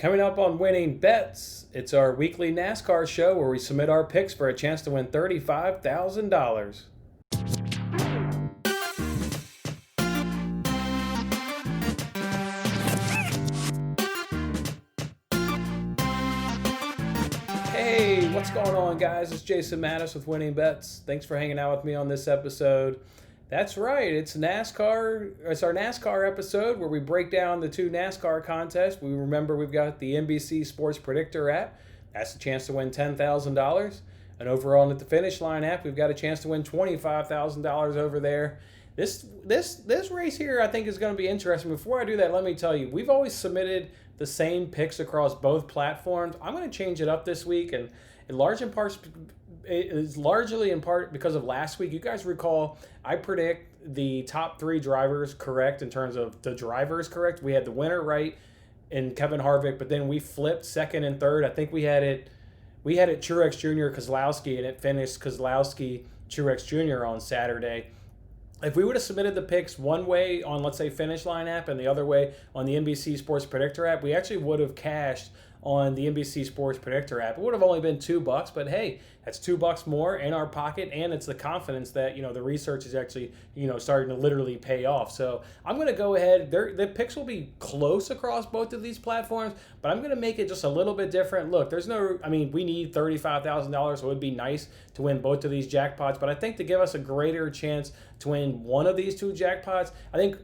Coming up on Winning Bets, it's our weekly NASCAR show where we submit our picks for a chance to win $35,000. Hey, what's going on, guys? It's Jason Mattis with Winning Bets. Thanks for hanging out with me on this episode. That's right, it's NASCAR. It's our NASCAR episode where we break down the two NASCAR contests. We've got the NBC Sports Predictor app. That's a chance to win $10,000. And over on the Finish Line app, we've got a chance to win $25,000 over there. This race here, I think, is going to be interesting. Before I do that, let me tell you, we've always submitted the same picks across both platforms. I'm going to change it up this week, and it's largely in part because of last week. You guys recall, I predict the top three drivers correct in terms of the drivers correct. We had the winner right in Kevin Harvick, but then we flipped second and third. I think we had it Truex Jr. Kozlowski, and it finished Kozlowski Truex Jr. on Saturday. If we would have submitted the picks one way on, let's say, Finish Line app and the other way on the NBC Sports Predictor app, we actually would have cashed on the NBC Sports Predictor app. It would have only been $2, but hey, that's $2 more in our pocket, and it's the confidence that, the research is actually, starting to literally pay off. So I'm going to go ahead. The picks will be close across both of these platforms, but I'm going to make it just a little bit different. Look, we need $35,000, so it would be nice to win both of these jackpots, but I think to give us a greater chance to win one of these two jackpots, I think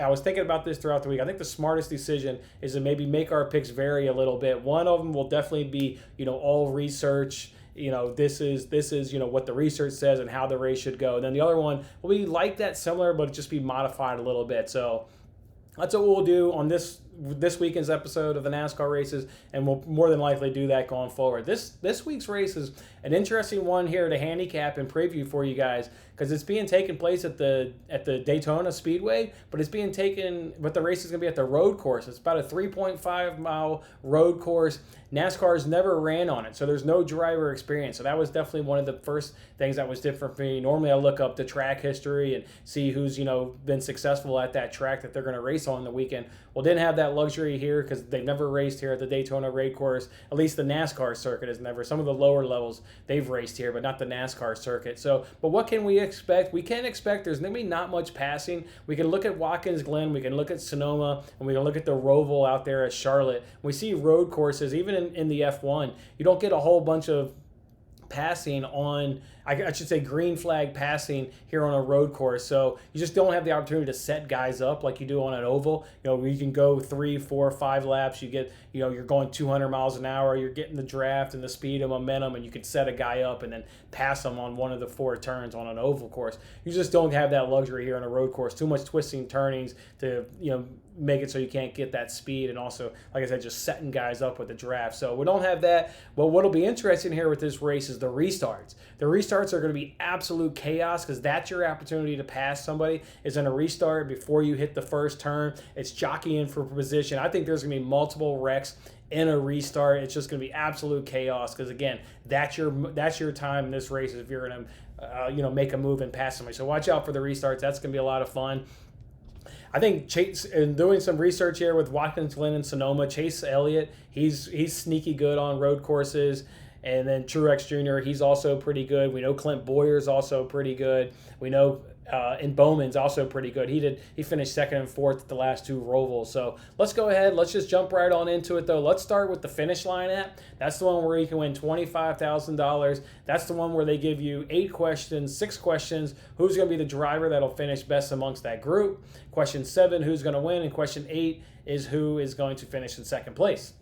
I was thinking about this throughout the week. I think the smartest decision is to maybe make our picks vary a little bit. One of them will definitely be, all research. This is what the research says and how the race should go. And then the other one will be like that, similar, but just be modified a little bit. So that's what we'll do on this weekend's episode of the NASCAR races, and we'll more than likely do that going forward. This week's race is an interesting one here to handicap and preview for you guys, because it's being taken place at the Daytona Speedway, but the race is going to be at the road course. It's about a 3.5 mile road course. NASCAR's never ran on it, so there's no driver experience. So that was definitely one of the first things that was different for me. Normally I look up the track history and see who's been successful at that track that they're going to race on the weekend. Well, didn't have that luxury here because they've never raced here at the Daytona Road Course. At least the NASCAR circuit has never. Some of the lower levels they've raced here, but not the NASCAR circuit. But what can we expect? We can expect there's going to be not much passing. We can look at Watkins Glen, we can look at Sonoma, and we can look at the Roval out there at Charlotte. We see road courses, even in the F1, you don't get a whole bunch of passing on, I should say green flag passing here on a road course. So you just don't have the opportunity to set guys up like you do on an oval. Where you can go 3, 4, 5 laps. You get, you're going 200 miles an hour. You're getting the draft and the speed and momentum, and you can set a guy up and then pass him on one of the 4 turns on an oval course. You just don't have that luxury here on a road course. Too much twisting, turnings to, make it so you can't get that speed, and also, like I said, just setting guys up with the draft. So we don't have that. But what'll be interesting here with this race is the restarts. The restarts are going to be absolute chaos, because that's your opportunity to pass somebody, is in a restart before you hit the first turn. It's jockeying for position. I think there's going to be multiple wrecks in a restart. It's just going to be absolute chaos, because again, that's your time in this race if you're going to make a move and pass somebody. So watch out for the restarts. That's going to be a lot of fun. I think Chase, in doing some research here with Watkins Glen and Sonoma, Chase Elliott, he's sneaky good on road courses. And then Truex Jr., he's also pretty good. We know Clint Boyer's also pretty good. We know and Bowman's also pretty good. He finished second and fourth at the last 2 Rovals. So let's go ahead. Let's just jump right on into it, though. Let's start with the Finish Line app. That's the one where you can win $25,000. That's the one where they give you 6 questions. Who's going to be the driver that'll finish best amongst that group? Question 7, who's going to win? And question 8 is who is going to finish in second place.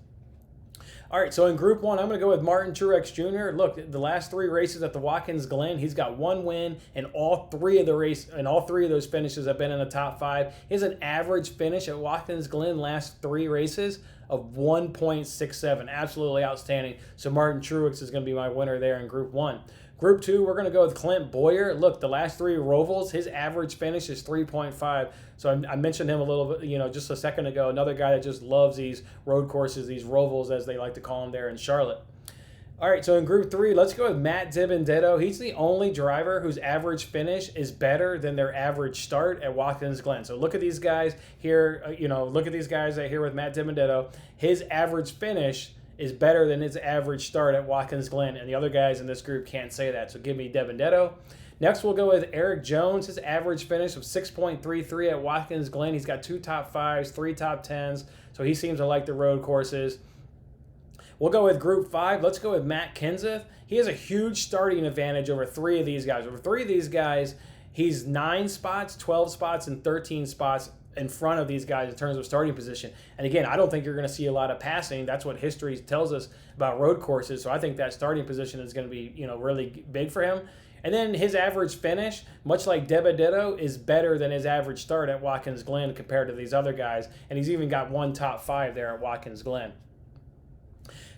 All right, so in Group 1, I'm going to go with Martin Truex Jr. Look, the last 3 races at the Watkins Glen, he's got 1 win, and all three of those finishes have been in the top 5. He has an average finish at Watkins Glen last 3 races of 1.67. Absolutely outstanding. So Martin Truex is going to be my winner there in Group 1. Group 2, we're going to go with Clint Boyer. Look, the last 3 Rovals, his average finish is 3.5. So I mentioned him a little bit, just a second ago. Another guy that just loves these road courses, these Rovals, as they like to call them there in Charlotte. All right, so in Group 3, let's go with Matt Dibendetto. He's the only driver whose average finish is better than their average start at Watkins Glen. So look at these guys here. Look at these guys right here with Matt Dibendetto. His average finish is better than his average start at Watkins Glen, and the other guys in this group can't say that. So give me Dibendetto. Next, we'll go with Eric Jones. His average finish of 6.33 at Watkins Glen. He's got 2 top 5s, 3 top 10s, so he seems to like the road courses. We'll go with Group 5. Let's go with Matt Kenseth. He has a huge starting advantage over 3 of these guys. Over 3 of these guys, he's 9 spots, 12 spots, and 13 spots in front of these guys in terms of starting position. And again, I don't think you're going to see a lot of passing. That's what history tells us about road courses. So I think that starting position is going to be, really big for him. And then his average finish, much like Dibendetto, is better than his average start at Watkins Glen compared to these other guys. And he's even got 1 top 5 there at Watkins Glen.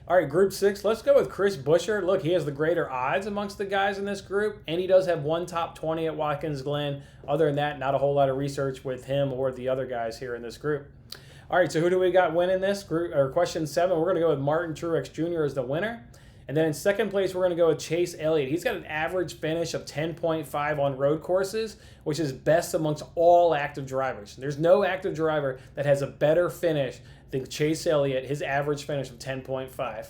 All right, Group 6, let's go with Chris Buescher. Look, he has the greater odds amongst the guys in this group, and he does have 1 top 20 at Watkins Glen. Other than that, not a whole lot of research with him or the other guys here in this group. All right, so who do we got winning this group? Or question 7, we're going to go with Martin Truex Jr. as the winner. And then in second place, we're going to go with Chase Elliott. He's got an average finish of 10.5 on road courses, which is best amongst all active drivers. There's no active driver that has a better finish than Chase Elliott, his average finish of 10.5.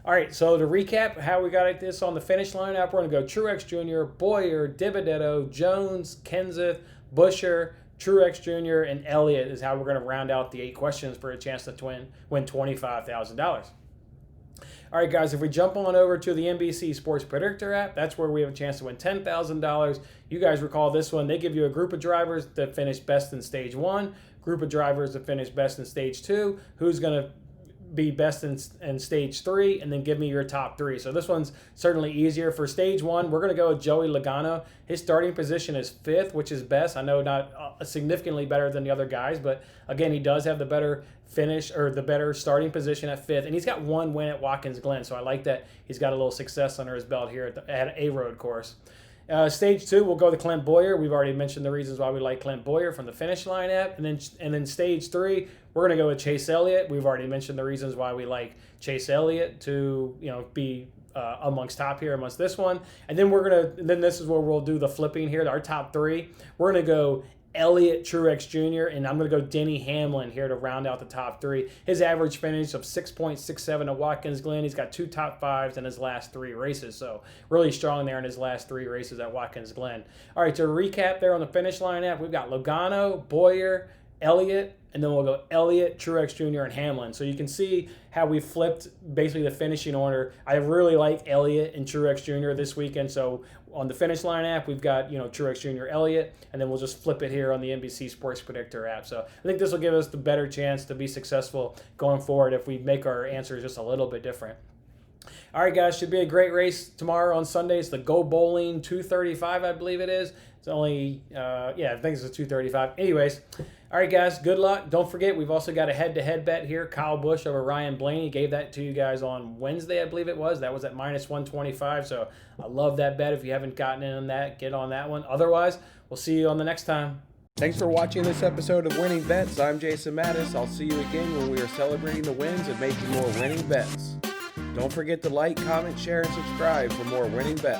All right, so to recap how we got this on the finish lineup, we're going to go Truex Jr., Bowyer, Dibendetto, Jones, Kenseth, Buescher, Truex Jr., and Elliott is how we're going to round out the 8 questions for a chance to win $25,000. All right, guys, if we jump on over to the NBC Sports Predictor app, that's where we have a chance to win $10,000. You guys recall this one. They give you a group of drivers that finished best in Stage 1, group of drivers that finished best in Stage 2, who's going to be best in Stage 3, and then give me your top 3. So this one's certainly easier. For Stage 1, we're going to go with Joey Logano. His starting position is 5th, which is best. I know not significantly better than the other guys, but again, he does have the better finish or the better starting position at 5th, and he's got 1 win at Watkins Glen, so I like that he's got a little success under his belt here at a road course. Stage 2, we'll go to Clint Bowyer. We've already mentioned the reasons why we like Clint Bowyer from the finish line app. And then Stage 3, we're going to go with Chase Elliott. We've already mentioned the reasons why we like Chase Elliott to be amongst top here amongst this one. And then this is where we'll do the flipping here. Our top 3, we're going to go Elliott, Truex Jr., and I'm going to go Denny Hamlin here to round out the top 3. His average finish of 6.67 at Watkins Glen. He's got 2 top 5s in his last 3 races, so really strong there in his last 3 races at Watkins Glen. All right, to recap there on the finish line app, we've got Logano, Bowyer, Elliott, and then we'll go Elliott, Truex Jr., and Hamlin. So you can see how we flipped basically the finishing order. I really like Elliott and Truex Jr. this weekend. So on the finish line app, we've got Truex Jr., Elliott, and then we'll just flip it here on the NBC Sports Predictor app. So I think this will give us the better chance to be successful going forward if we make our answers just a little bit different. All right, guys, should be a great race tomorrow on Sunday. It's the Go Bowling 235, I believe it is. It's only, I think it's a 235. Anyways, all right, guys, good luck. Don't forget, we've also got a head-to-head bet here. Kyle Busch over Ryan Blaney. Gave that to you guys on Wednesday, I believe it was. That was at -125, so I love that bet. If you haven't gotten in on that, get on that one. Otherwise, we'll see you on the next time. Thanks for watching this episode of Winning Bets. I'm Jason Mattis. I'll see you again when we are celebrating the wins and making more winning bets. Don't forget to like, comment, share, and subscribe for more winning bets.